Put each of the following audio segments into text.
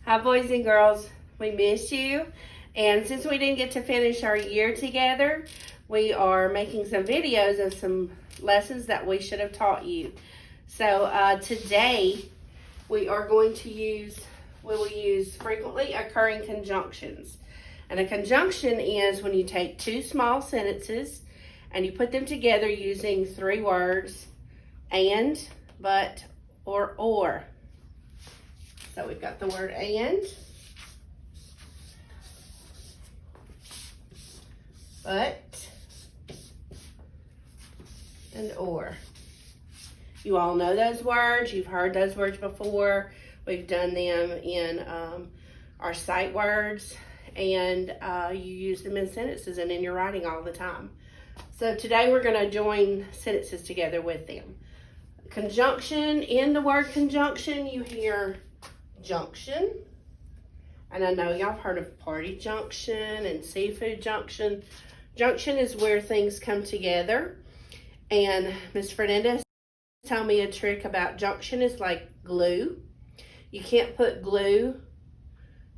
Hi, boys and girls. We miss you. And since we didn't get to finish our year together, we are making some videos of some lessons that we should have taught you. So today we are going to we will use frequently occurring conjunctions. And a conjunction is when you take two small sentences and you put them together using three words: and, but, or. So we've got the word and, but, and or. You all know those words. You've heard those words before. We've done them in our sight words, and you use them in sentences and in your writing all the time. So today we're going to join sentences together with them. Conjunction, in the word conjunction, you hear junction. And I know y'all have heard of party junction and seafood junction. Junction is where things come together. And Ms. Fernandez told me a trick about junction is like glue. You can't put glue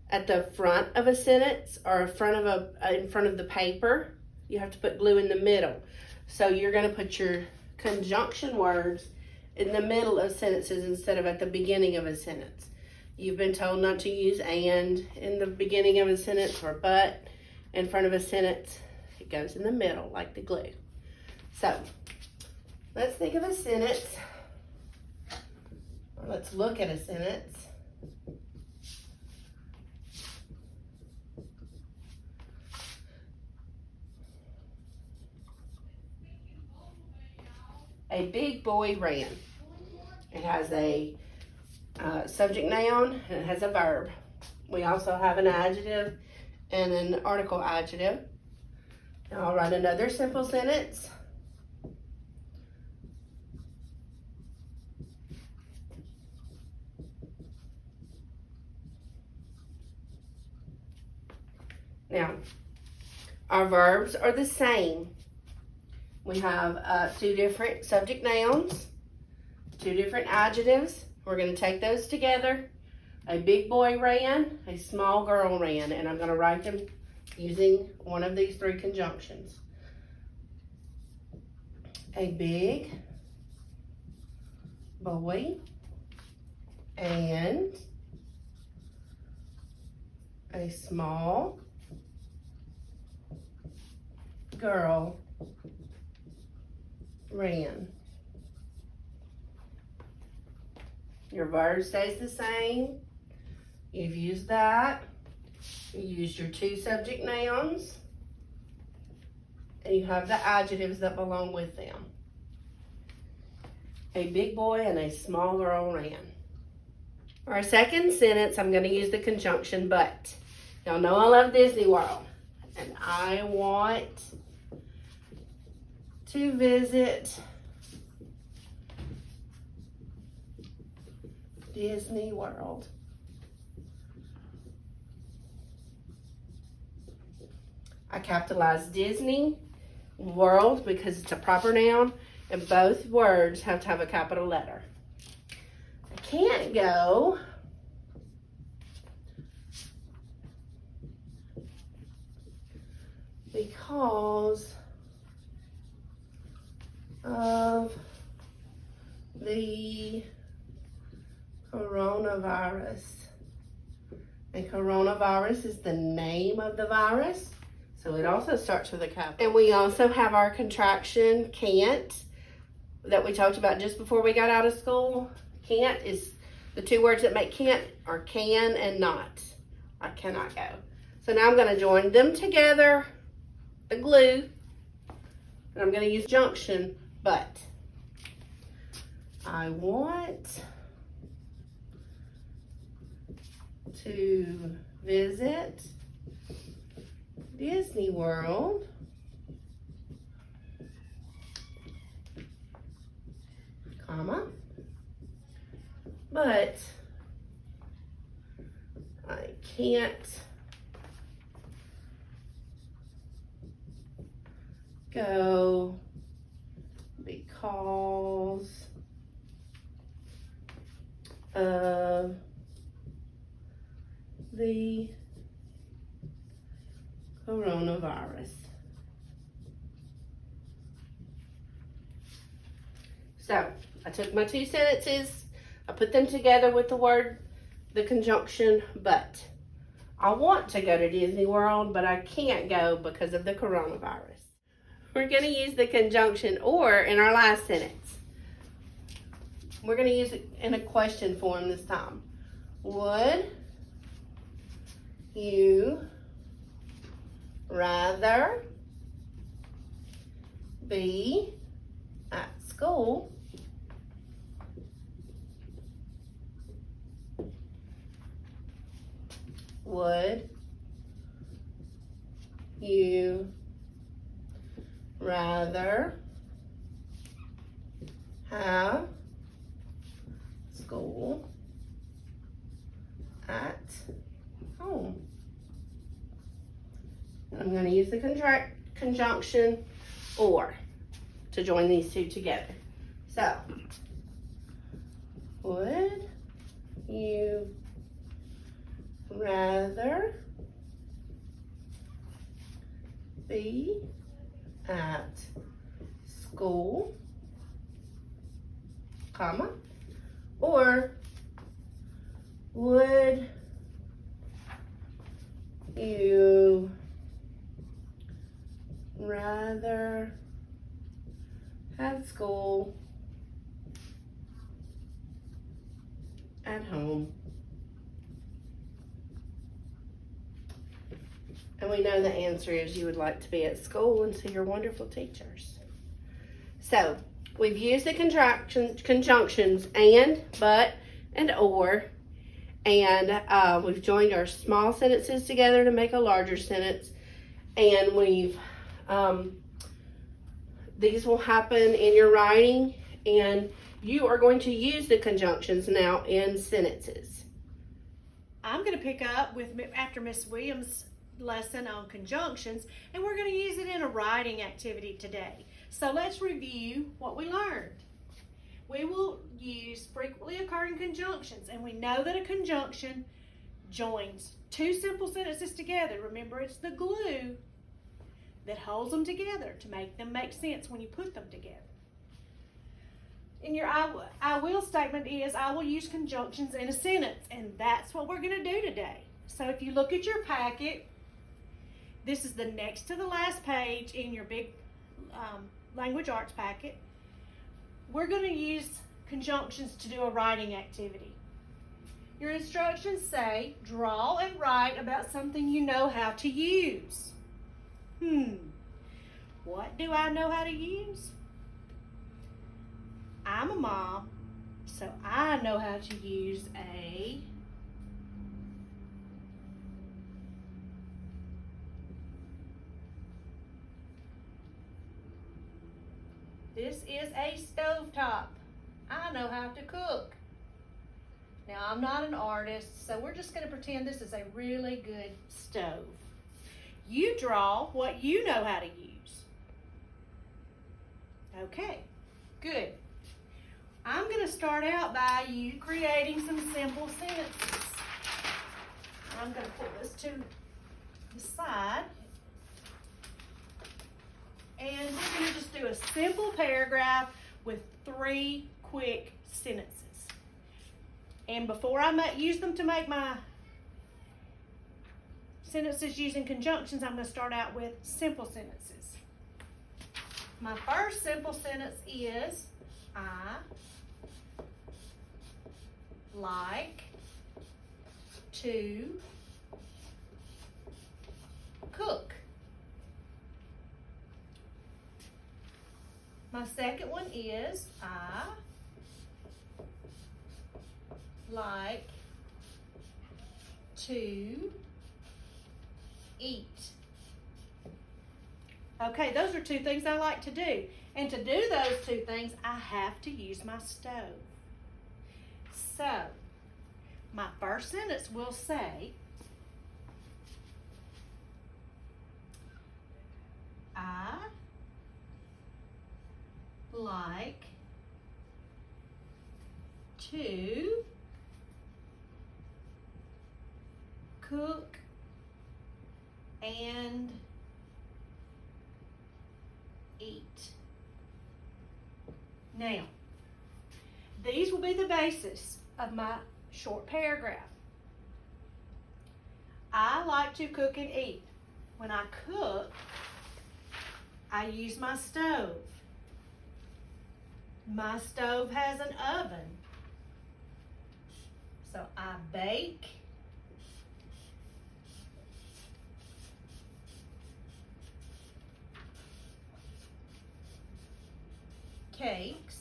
at the front of a sentence or in front of the paper. You have to put glue in the middle. So you're going to put your conjunction words in the middle of sentences instead of at the beginning of a sentence. You've been told not to use and in the beginning of a sentence or but in front of a sentence. It goes in the middle like the glue. So let's think of a sentence. Or let's look at a sentence. A big boy ran. It has a subject noun and it has a verb. We also have an adjective and an article adjective. Now I'll write another simple sentence. Now, our verbs are the same. We have two different subject nouns, two different adjectives. We're going to take those together. A big boy ran, a small girl ran, and I'm going to write them using one of these three conjunctions. A big boy and a small girl ran. Your verb stays the same. You've used that. You used your two subject nouns. And you have the adjectives that belong with them. A big boy and a small girl ran. For our second sentence, I'm going to use the conjunction but. Y'all know I love Disney World. And I want to visit Disney World. I capitalized Disney World because it's a proper noun and both words have to have a capital letter. I can't go because of the coronavirus. And coronavirus is the name of the virus. So it also starts with a capital. And we also have our contraction can't that we talked about just before we got out of school. Can't is the two words that make can't are can and not. I cannot go. So now I'm going to join them together, the glue, and I'm going to use junction but. I want to visit Disney World comma, but I can't go because of the coronavirus. So, I took my two sentences, I put them together with the conjunction but. I want to go to Disney World, but I can't go because of the coronavirus. We're going to use the conjunction or in our last sentence. We're going to use it in a question form this time. Would you rather be at school would you rather have school at home? I'm going to use the conjunction or to join these two together. So, would you rather be at school, comma, or would you rather have school at home? And we know the answer is you would like to be at school and see your wonderful teachers. So, we've used the conjunctions and, but, and or, and we've joined our small sentences together to make a larger sentence. And we've, these will happen in your writing, and you are going to use the conjunctions now in sentences. I'm going to pick up with after Miss Williams' lesson on conjunctions, and we're going to use it in a writing activity today. So let's review what we learned. We will use frequently occurring conjunctions, and we know that a conjunction joins two simple sentences together. Remember, it's the glue that holds them together to make them make sense when you put them together. In your I will statement is I will use conjunctions in a sentence, and that's what we're going to do today. So if you look at your packet, this is the next to the last page in your big language arts packet. We're going to use conjunctions to do a writing activity. Your instructions say, draw and write about something you know how to use. What do I know how to use? I'm a mom, so I know how to use a this is a stovetop. I know how to cook. Now, I'm not an artist, so we're just going to pretend this is a really good stove. You draw what you know how to use. Okay, good. I'm going to start out by you creating some simple sentences. I'm going to put this to the side. And we're going to just do a simple paragraph with 3 quick sentences. And before I use them to make my sentences using conjunctions, I'm going to start out with simple sentences. My first simple sentence is, I like to cook. My second one is, I like to eat. Okay, those are 2 things I like to do. And to do those 2 things, I have to use my stove. So, my first sentence will say, I like to cook and eat. Now, these will be the basis of my short paragraph. I like to cook and eat. When I cook, I use my stove. My stove has an oven. So I bake. Cakes.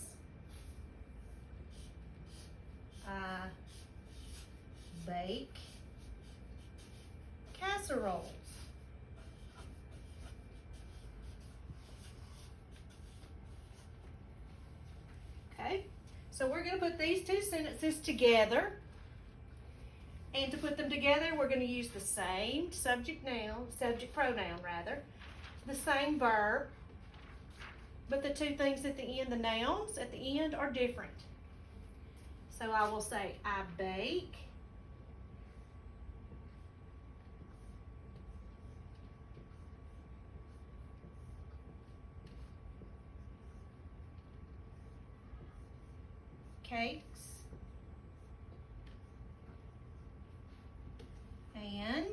I bake casseroles. Okay, so we're going to put these two sentences together. And to put them together, we're going to use the same subject pronoun, the same verb, but the two things at the end, the nouns at the end, are different. So I will say, I bake cakes and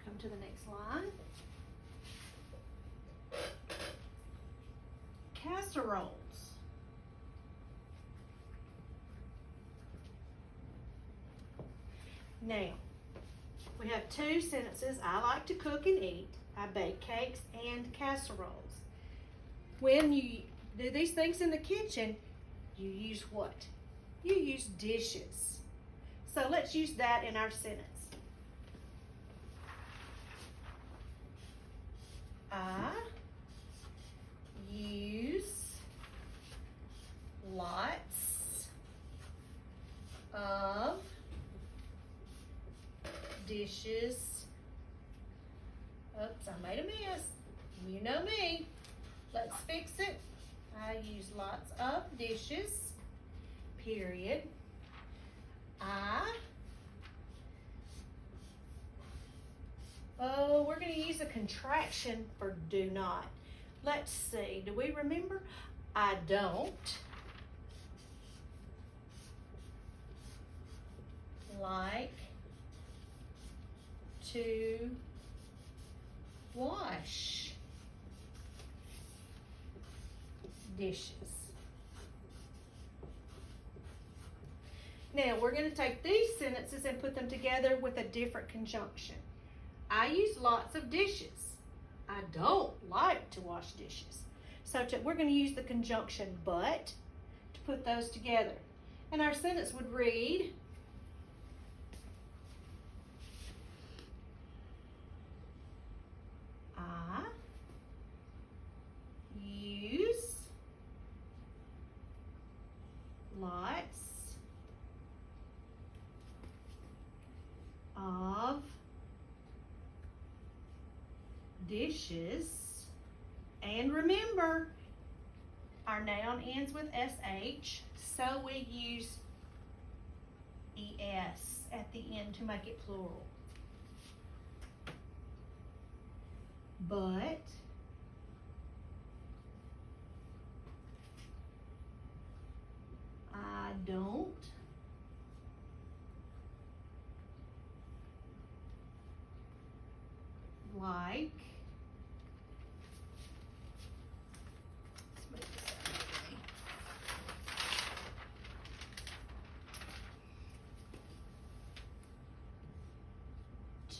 come to the next line. Casseroles. Now, we have two sentences. I like to cook and eat. I bake cakes and casseroles. When you do these things in the kitchen, you use what? You use dishes. So let's use that in our sentence. I use lots of dishes. Oops, I made a mess. You know me. Let's fix it. I use lots of dishes, period. We're going to use a contraction for do not. Let's see, do we remember? I don't like to wash dishes. Now we're going to take these sentences and put them together with a different conjunction. I use lots of dishes. I don't like to wash dishes. So we're going to use the conjunction but to put those together. And our sentence would read, I use lots of dishes, and remember, our noun ends with SH, so we use ES at the end to make it plural. But I don't like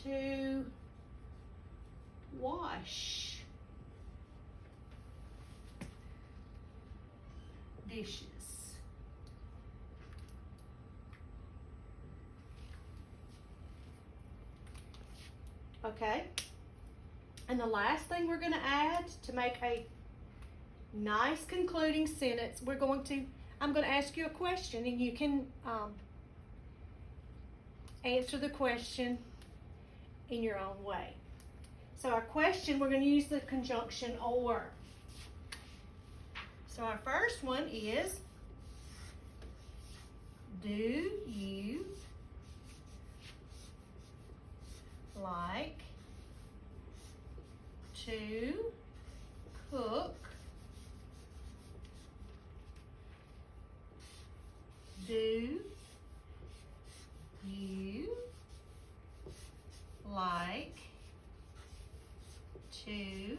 to wash dishes. Okay, and the last thing we're going to add to make a nice concluding sentence, I'm going to ask you a question, and you can answer the question in your own way. So our question, we're going to use the conjunction or. So our first one is, Do you like to cook? Do you like to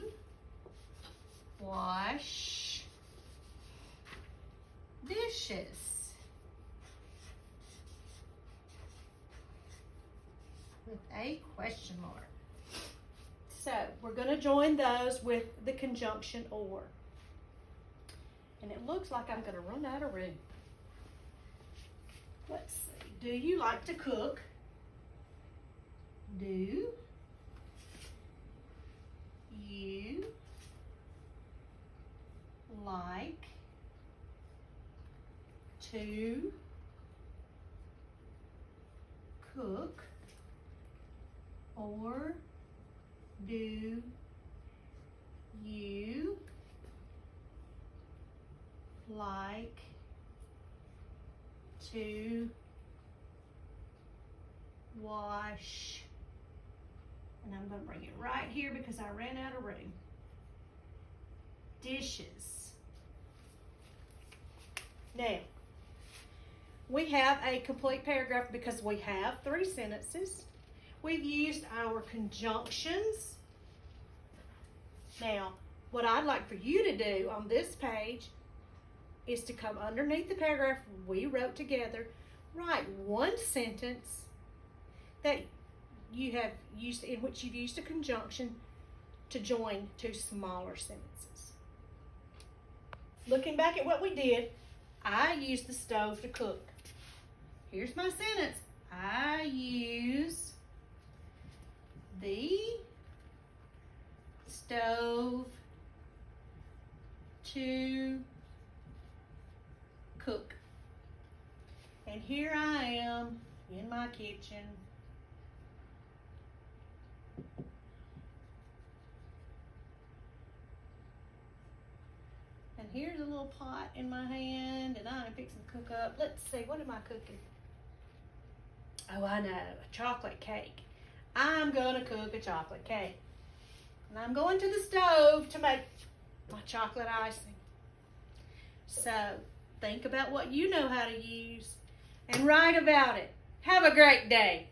wash dishes? With a question mark. So we're going to join those with the conjunction or. And it looks like I'm going to run out of room. Let's see. Do you like to cook? Do you like to cook? Or do you like to wash? And I'm going to bring it right here because I ran out of room. Dishes. Now, we have a complete paragraph because we have 3 sentences. We've used our conjunctions. Now, what I'd like for you to do on this page is to come underneath the paragraph we wrote together, write one sentence that you have used, in which you've used a conjunction to join 2 smaller sentences. Looking back at what we did, I used the stove to cook. Here's my sentence. I use the stove to cook. And here I am in my kitchen. And here's a little pot in my hand, and I'm fixing to cook up. Let's see, what am I cooking? Oh, I know, a chocolate cake. I'm gonna cook a chocolate cake. And I'm going to the stove to make my chocolate icing. So, think about what you know how to use and write about it. Have a great day.